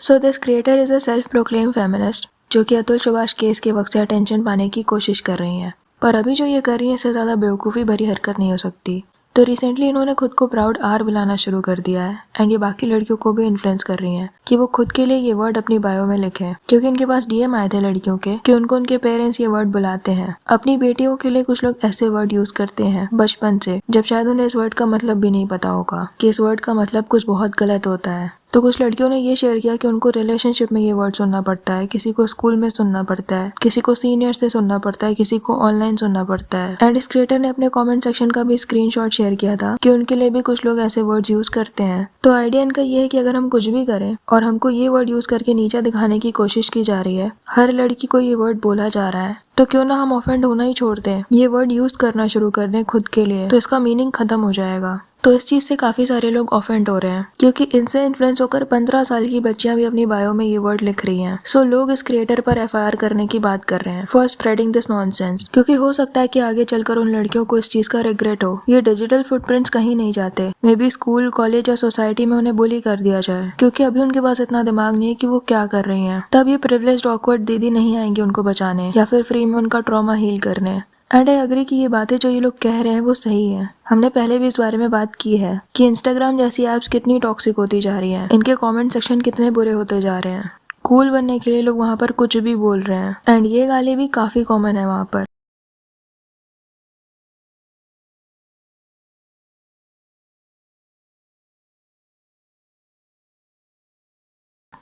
So this creator is a self proclaim feminist जो कि Atul Subhash case के वक्त से अटेंशन पाने की कोशिश कर रही हैं। पर अभी जो ये कर रही है इससे ज़्यादा बेवकूफ़ी भरी हरकत नहीं हो सकती। तो रिसेंटली इन्होंने खुद को प्राउड आर बुलाना शुरू कर दिया है एंड ये बाकी लड़कियों को भी इन्फ्लुएंस कर रही हैं कि वो खुद के लिए ये वर्ड अपनी बायो में लिखें, क्योंकि इनके पास डीएम आए थे लड़कियों के कि उनको उनके पेरेंट्स ये वर्ड बुलाते हैं। अपनी बेटियों के लिए कुछ लोग ऐसे वर्ड यूज करते हैं बचपन से, जब शायद उन्हें इस वर्ड का मतलब भी नहीं पता होगा कि इस वर्ड का मतलब कुछ बहुत गलत होता है। तो कुछ लड़कियों ने ये शेयर किया कि उनको रिलेशनशिप में ये वर्ड सुनना पड़ता है, किसी को स्कूल में सुनना पड़ता है, किसी को सीनियर से सुनना पड़ता है, किसी को ऑनलाइन सुनना पड़ता है। एंड इस क्रिएटर ने अपने कमेंट सेक्शन का भी स्क्रीनशॉट शेयर किया था कि उनके लिए भी कुछ लोग ऐसे वर्ड्स यूज करते हैं। तो आइडिया इनका ये है कि अगर हम कुछ भी करें और हमको ये वर्ड यूज करके नीचा दिखाने की कोशिश की जा रही है, हर लड़की को ये वर्ड बोला जा रहा है, तो क्यों ना हम ऑफेंड होना ही छोड़ दें, ये वर्ड यूज करना शुरू कर दें खुद के लिए, तो इसका मीनिंग खत्म हो जाएगा। तो इस चीज से काफी सारे लोग ऑफेंड हो रहे हैं क्योंकि इनसे इन्फ्लुएंस होकर 15 साल की बच्चियां भी अपनी बायो में ये वर्ड लिख रही हैं। सो लोग इस क्रिएटर पर एफआईआर करने की बात कर रहे हैं फॉर स्प्रेडिंग दिस नॉनसेंस, क्योंकि हो सकता है कि आगे चलकर उन लड़कियों को इस चीज का रिग्रेट हो। ये डिजिटल फुटप्रिंट्स कहीं नहीं जाते, मे बी स्कूल, कॉलेज या सोसाइटी में उन्हें बुली कर दिया जाए, क्योंकि अभी उनके पास इतना दिमाग नहीं है कि वो क्या कर रही हैं। तब ये प्रिविलेज्ड ऑकवर्ड दीदी नहीं आएंगी उनको बचाने या फिर फ्री में उनका ट्रॉमा हील करने। एंड आई अग्री कि ये बातें जो ये लोग कह रहे हैं वो सही है। हमने पहले भी इस बारे में बात की है कि इंस्टाग्राम जैसी एप्स कितनी टॉक्सिक होती जा रही हैं, इनके कमेंट सेक्शन कितने बुरे होते जा रहे हैं। कूल बनने के लिए लोग वहाँ पर कुछ भी बोल रहे हैं एंड ये गाली भी काफी कॉमन है वहाँ पर।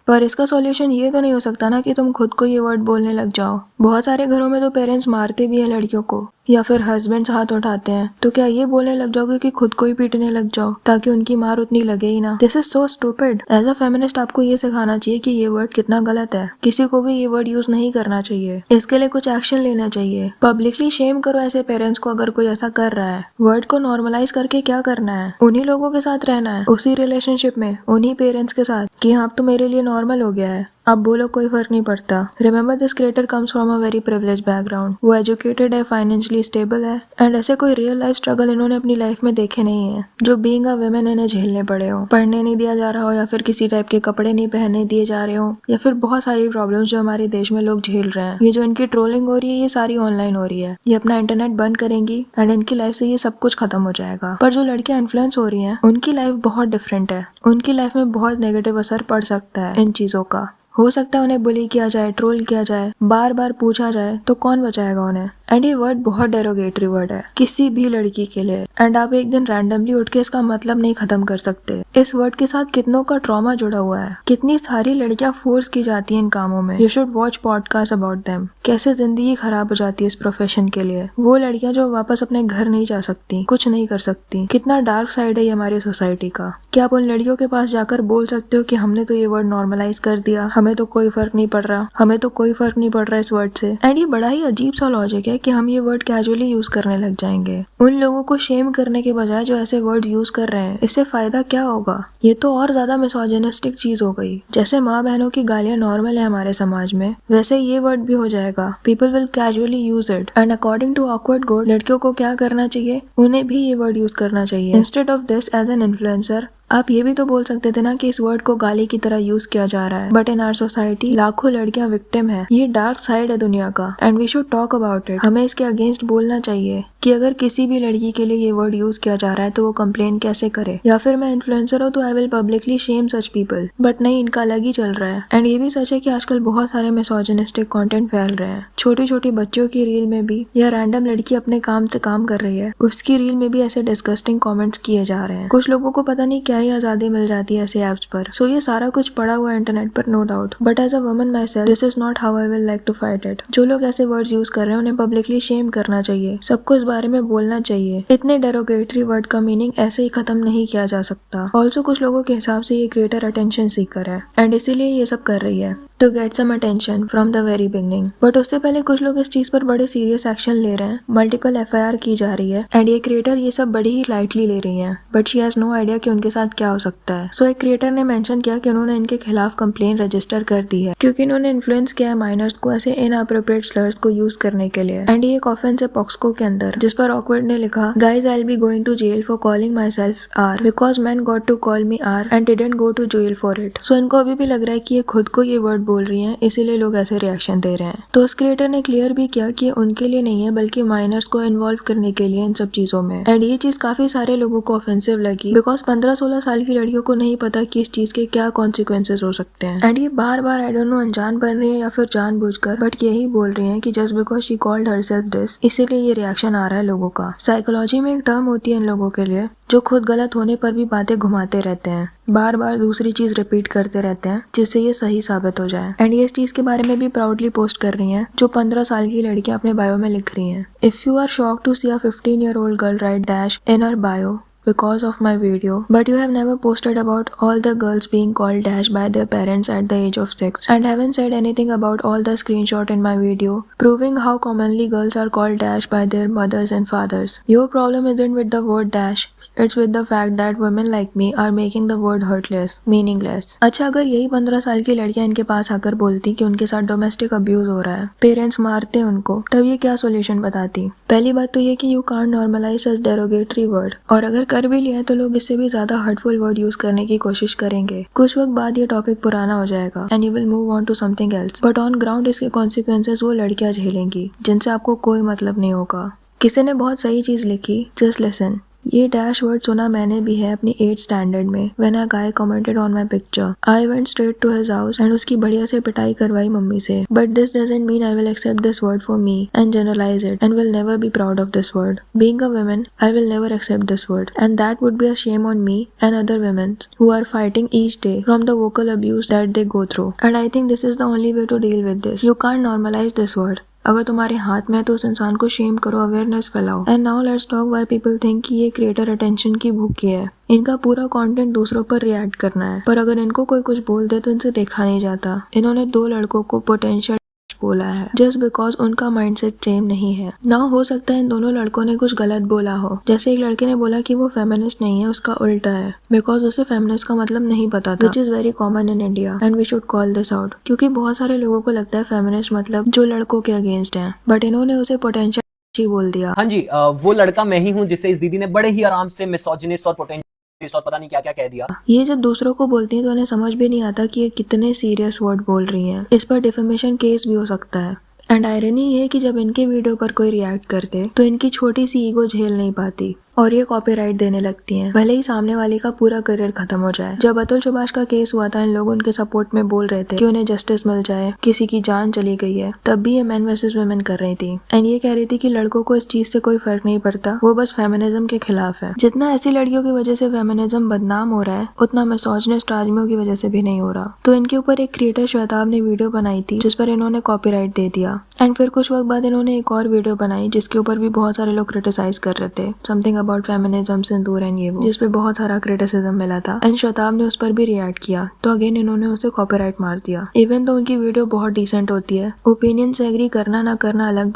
पर इसका सॉल्यूशन ये तो नहीं हो सकता ना कि तुम खुद को ये वर्ड बोलने लग जाओ। बहुत सारे घरों में तो पेरेंट्स मारते भी हैं लड़कियों को या फिर हस्बैंड्स हाथ उठाते हैं, तो क्या ये बोलने लग जाओगे कि खुद को ही पीटने लग जाओ ताकि उनकी मार उतनी लगे ही ना। This is so stupid. As a feminist आपको ये सिखाना चाहिए कि ये वर्ड कितना गलत है, किसी को भी ये वर्ड यूज नहीं करना चाहिए, इसके लिए कुछ एक्शन लेना चाहिए। पब्लिकली शेम करो ऐसे पेरेंट्स को अगर कोई ऐसा कर रहा है। वर्ड को नॉर्मलाइज करके क्या करना है, उन्हीं लोगों के साथ रहना है, उसी रिलेशनशिप में उन्हीं पेरेंट्स के साथ कि हाँ अब तो मेरे लिए नॉर्मल हो गया है, अब बोलो कोई फर्क नहीं पड़ता। Remember this creator comes from a very privilege background, वो एजुकेटेड है, फाइनेंशियली स्टेबल है एंड ऐसे कोई रियल लाइफ स्ट्रगल इन्होंने अपनी लाइफ में देखे नहीं है जो बीइंग अ वुमेन इन्हें झेलने पड़े हो। पढ़ने नहीं दिया जा रहा हो या फिर किसी टाइप के कपड़े नहीं पहनने दिए जा रहे हो या फिर बहुत सारी प्रॉब्लम्स जो हमारे देश में लोग झेल रहे हैं। ये जो इनकी ट्रोलिंग हो रही है ये सारी ऑनलाइन हो रही है। ये अपना इंटरनेट बंद करेंगी एंड इनकी लाइफ से ये सब कुछ खत्म हो जाएगा। पर जो लड़कियां इन्फ्लुएंस हो रही हैं उनकी लाइफ बहुत डिफरेंट है, उनकी लाइफ में बहुत नेगेटिव असर पड़ सकता है इन चीजों का। हो सकता है उन्हें बुली किया जाए, ट्रोल किया जाए, बार बार पूछा जाए, तो कौन बचाएगा उन्हें। एंड ये वर्ड बहुत डेरोगेटरी वर्ड है किसी भी लड़की के लिए एंड आप एक दिन रैंडमली उठ के इसका मतलब नहीं खत्म कर सकते। इस वर्ड के साथ कितनों का ट्रॉमा जुड़ा हुआ है, कितनी सारी लड़कियां फोर्स की जाती हैं इन कामों में। You should watch podcast about them, कैसे जिंदगी खराब हो जाती है इस प्रोफेशन के लिए। वो लड़कियां जो वापस अपने घर नहीं जा सकती, कुछ नहीं कर सकती। कितना डार्क साइड है ये हमारी सोसाइटी का। क्या आप उन लड़कियों के पास जाकर बोल सकते हो कि हमने तो ये वर्ड नॉर्मलाइज कर दिया, हमें तो कोई फर्क नहीं पड़ रहा, हमें तो कोई फर्क नहीं पड़ रहा इस वर्ड से। एंड ये बड़ा ही अजीब सा लॉजिक है कि हम ये वर्ड कैजुअली यूज करने लग जाएंगे। उन लोगों को शेम करने के बजाय जो ऐसे वर्ड यूज कर रहे हैं, इससे फायदा क्या होगा। ये तो और ज्यादा मिसोजिनिस्टिक चीज हो गई। जैसे माँ बहनों की गालियां नॉर्मल है हमारे समाज में, वैसे ये वर्ड भी हो जाएगा। People will casually use it and according to awkward god लड़कियों को क्या करना चाहिए, उन्हें भी ये वर्ड यूज करना चाहिए। Instead of this as an influencer आप ये भी तो बोल सकते थे ना कि इस वर्ड को गाली की तरह यूज किया जा रहा है, बट इन आवर सोसाइटी लाखों लड़कियां विक्टिम है। ये डार्क साइड है दुनिया का and we should talk about it. हमें इसके अगेंस्ट बोलना चाहिए कि अगर किसी भी लड़की के लिए ये वर्ड यूज किया जा रहा है तो वो कंप्लेन कैसे करे, या फिर मैं इन्फ्लुएंसर हूँ तो I will publicly shame such people. But नहीं, इनका अलग ही चल रहा है। एंड ये भी सच है कि आजकल बहुत सारे मिसोजिनिस्टिक कंटेंट फैल रहे हैं। छोटी छोटी बच्चों की रील में भी, या रैंडम लड़की अपने काम से काम कर रही है उसकी रील में भी ऐसे डिस्गस्टिंग कॉमेंट्स किए जा रहे हैं। कुछ लोगों को पता नहीं क्या ही आजादी मिल जाती है ऐसे ऐप्स पर। सो ये सारा कुछ पड़ा हुआ है इंटरनेट पर, no doubt, but as a woman myself this is not how I will like to fight it. जो लोग ऐसे वर्ड्स यूज कर रहे हैं उन्हें पब्लिकली शेम करना चाहिए, सबको इस बारे में बोलना चाहिए। इतने डेरोगेटरी वर्ड का मीनिंग ऐसे ही खत्म नहीं किया जा सकता। ऑल्सो कुछ लोगों के हिसाब से ये क्रिएटर अटेंशन सीकर है एंड इसीलिए ये सब कर रही है to get some attention from the very beginning. But उससे पहले कुछ लोग इस चीज पर बड़े सीरियस एक्शन ले रहे हैं, मल्टीपल एफआईआर की जा रही है एंड ये क्रिएटर ये सब बड़ी ही लाइटली ले रही है। But she has no idea कि उनके साथ साथ क्या हो सकता है। सो एक क्रिएटर ने मेंशन किया कि उन्होंने इनके खिलाफ कंप्लेन रजिस्टर कर दी है क्योंकि इन्होंने इन्फ्लुएंस किया है माइनर्स को ऐसे इनअप्रोप्रिएट स्लर्स को यूज करने के लिए। एंड ये एक ऑफेंस है पॉक्सको के अंदर, जिस पर ऑकवर्ड ने लिखा, guys I will be going to jail for calling myself R because man got to call me R and didn't go to jail for it. So इनको अभी भी लग रहा है कि ये खुद को ये वर्ड बोल रही हैं, इसीलिए लोग ऐसे रिएक्शन दे रहे हैं। तो उस क्रिएटर ने क्लियर भी किया कि उनके लिए नहीं है बल्कि माइनर्स को इन्वॉल्व करने के लिए इन सब चीजों में। एंड ये चीज काफी सारे लोगों को ऑफेंसिव लगी बिकॉज 15-16 साल की लड़कियों को नहीं पता कि इस चीज के क्या कॉन्सिक्वेंसेस हो सकते हैं। एंड ये बार बार आई डोंट नो अनजान बन रही है या फिर जानबूझकर, बट यही बोल रही है कि just because she called herself this, इसीलिए ये रिएक्शन आ रहा है लोगों का। साइकोलॉजी में एक टर्म होती है इन लोगों के लिए जो खुद गलत होने पर भी बातें घुमाते रहते हैं, बार बार दूसरी चीज रिपीट करते रहते हैं जिससे ये सही साबित हो जाए। एंड ये इस चीज के बारे में भी प्राउडली पोस्ट कर रही हैं जो 15 साल की लड़कियां अपने बायो में लिख रही हैं। If you are shocked to see a 15-year-old girl write dash in her bio because of my video, but you have never posted about all the girls being called dash by their parents at the age of 6 and haven't said anything about all the screenshot in my video proving how commonly girls are called dash by their mothers and fathers. Your problem isn't with the word dash, it's with the fact that women like me are making the word hurtless, meaningless. अच्छा, अगर यही 15 साल की लड़कियां इनके पास आकर बोलती कि उनके साथ डोमेस्टिक अब्यूज हो रहा है, पेरेंट्स मारते हैं उनको, तब ये क्या सोल्यूशन बताती? पहली बात तो ये कि you can't normalise such derogatory word, और अगर कर भी लिया है तो लोग इससे भी ज्यादा हर्टफुल वर्ड यूज करने की कोशिश करेंगे। कुछ वक्त बाद ये टॉपिक पुराना हो जाएगा and you will move on to something else, but on ground इसके कॉन्सिक्वेंसेस वो लड़कियां झेलेंगी जिनसे आपको कोई मतलब नहीं होगा। किसी ने बहुत सही चीज लिखी, जस्ट लिसन। ये डैश वर्ड सुना मैंने भी है अपनी 8th स्टैंडर्ड में when a guy commented on my picture. I went straight to his house and उसकी बढ़िया से पिटाई करवाई मम्मी से। But this doesn't mean I will accept this word for me and generalise it and will never be proud of this word. Being a woman I will never accept this word and that would be a shame on me and other women who are fighting each day from the vocal abuse that they go through. And I think this is the only way to deal with this. You can't normalise this word. अगर तुम्हारे हाथ में है तो उस इंसान को shame करो, अवेयरनेस फैलाओ। And now let's talk why people think कि ये क्रिएटर अटेंशन की भूखी है। इनका पूरा कंटेंट दूसरों पर रिएक्ट करना है, पर अगर इनको कोई कुछ बोल दे तो इनसे देखा नहीं जाता। इन्होंने 2 लड़कों को पोटेंशियल बोला है जस्ट बिकॉज उनका माइंडसेट सेम नहीं है। ना हो सकता है इन दोनों लड़कों ने कुछ गलत बोला हो, जैसे एक लड़के ने बोला कि वो फेमिनिस्ट नहीं है, उसका उल्टा है बिकॉज उसे फेमिनिस्ट का मतलब नहीं पता था, which is very common in India and we should call this out. क्योंकि बहुत सारे लोगों को लगता है फेमिनिस्ट मतलब जो लड़कों के अगेंस्ट है, बट इन्होंने उसे पोटेंशियल बोल दिया। हाँ जी, वो लड़का मैं ही हूँ जिसे इस दीदी ने बड़े ही आराम से मिसोजिनिस्ट और पोटेंशियल और पता नहीं क्या क्या कह दिया। ये जब दूसरों को बोलती हैं तो उन्हें समझ भी नहीं आता कि ये कितने सीरियस वर्ड बोल रही हैं। इस पर डिफेमेशन केस भी हो सकता है। एंड आयरनी ये है कि जब इनके वीडियो पर कोई रिएक्ट करते तो इनकी छोटी सी ईगो झेल नहीं पाती और ये कॉपीराइट देने लगती हैं, भले ही सामने वाले का पूरा करियर खत्म हो जाए। जब अतुल सुभाष का केस हुआ था, इन लोग उनके सपोर्ट में बोल रहे थे कि उन्हें जस्टिस मिल जाए, किसी की जान चली गई है, तब भी ये मैन वर्सेस वुमेन कर रही थी एंड ये कह रही थी कि लड़कों को इस चीज से कोई फर्क नहीं पड़ता, वो बस फेमिनिज्म के खिलाफ है। जितना ऐसी लड़कियों की वजह से फेमिनिज्म बदनाम हो रहा है, उतना मिसोजिनिस्ट आदमियों की वजह से भी नहीं हो रहा। तो इनके ऊपर एक क्रिएटर श्वेताब ने वीडियो बनाई थी जिस पर इन्होंने कॉपीराइट दे दिया एंड फिर कुछ वक्त बाद इन्होंने एक और वीडियो बनाई जिसके ऊपर भी बहुत सारे लोग क्रिटिसाइज कर रहे थे, something about feminism, Sindoor and ये वो, जिस पे बहुत सारा क्रिटिसिज्म मिला था एंड श्वेताब ने उस पर भी रिएक्ट किया तो अगेन इन्होंने उसे कॉपीराइट मार दिया। इवन तो उनकी वीडियो बहुत डिसेंट होती है। ओपिनियन से एग्री करना ना करना अलग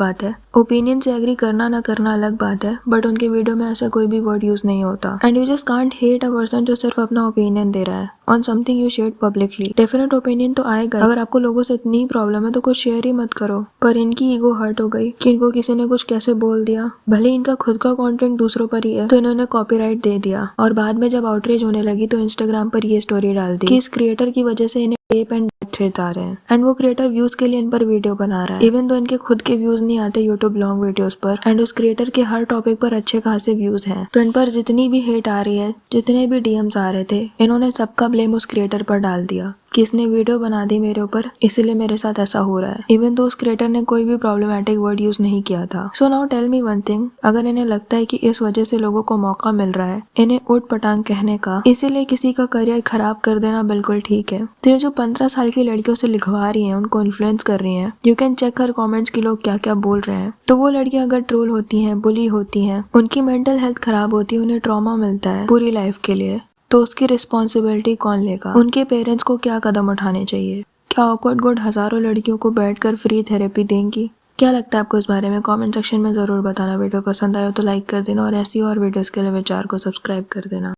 बात है, बट उनके वीडियो में ऐसा कोई भी वर्ड यूज नहीं होता and you just can't hate a person जो सिर्फ अपना ओपिनियन दे रहा है on something you share publicly. Definite opinion तो आएगा, अगर आपको लोगों से इतनी प्रॉब्लम है तो कुछ शेयर ही मत करो। पर इनकी ईगो हर्ट हो गई कि इनको किसी ने कुछ कैसे बोल दिया, भले इनका खुद का कंटेंट दूसरों पर ही है, तो इन्होंने कॉपीराइट दे दिया। और बाद में जब आउटरीच होने लगी तो इंस्टाग्राम पर ये स्टोरी डाल दी कि इस क्रिएटर की वजह से इन्हें रेप एंड थ्रेट्स आ रहे हैं एंड वो क्रिएटर व्यूज के लिए इन पर वीडियो बना रहा है, इवन तो इनके खुद के व्यूज नहीं आते यूट्यूब लॉन्ग वीडियोस पर एंड उस क्रिएटर के हर टॉपिक पर अच्छे खासे व्यूज हैं। तो इन पर जितनी भी हेट आ रही है, जितने भी डीएम्स आ रहे थे, इन्होंने सबका ब्लेम उस क्रिएटर पर डाल दिया कि इसने वीडियो बना दी मेरे ऊपर, इसलिए मेरे साथ ऐसा हो रहा है, इवन तो उस क्रिएटर ने कोई भी प्रॉब्लमेटिक वर्ड यूज नहीं किया था। So now tell me one thing, अगर इन्हें लगता है कि इस वजह से लोगों को मौका मिल रहा है इन्हें उठ पटांग कहने का, इसीलिए किसी का करियर खराब कर देना बिल्कुल ठीक है। तो ये जो 15 साल की लड़कियों से लिखवा रही हैं, उनको इन्फ्लुएंस कर रही हैं, you can check her comments की लोग क्या क्या बोल रहे हैं। तो वो लड़कियां अगर ट्रोल होती हैं, बुली होती हैं, उनकी मेंटल हेल्थ खराब होती है, उन्हें ट्रॉमा मिलता है पूरी लाइफ के लिए, तो उसकी रिस्पॉन्सिबिलिटी कौन लेगा? उनके पेरेंट्स को क्या कदम उठाने चाहिए? क्या ऑकवर्ड गुड हजारों लड़कियों को बैठकर फ्री थेरेपी देंगी? क्या लगता है आपको इस बारे में? कमेंट सेक्शन में जरूर बताना। वीडियो पसंद आया तो लाइक कर देना और ऐसी और वीडियोस के लिए विचार को सब्सक्राइब कर देना।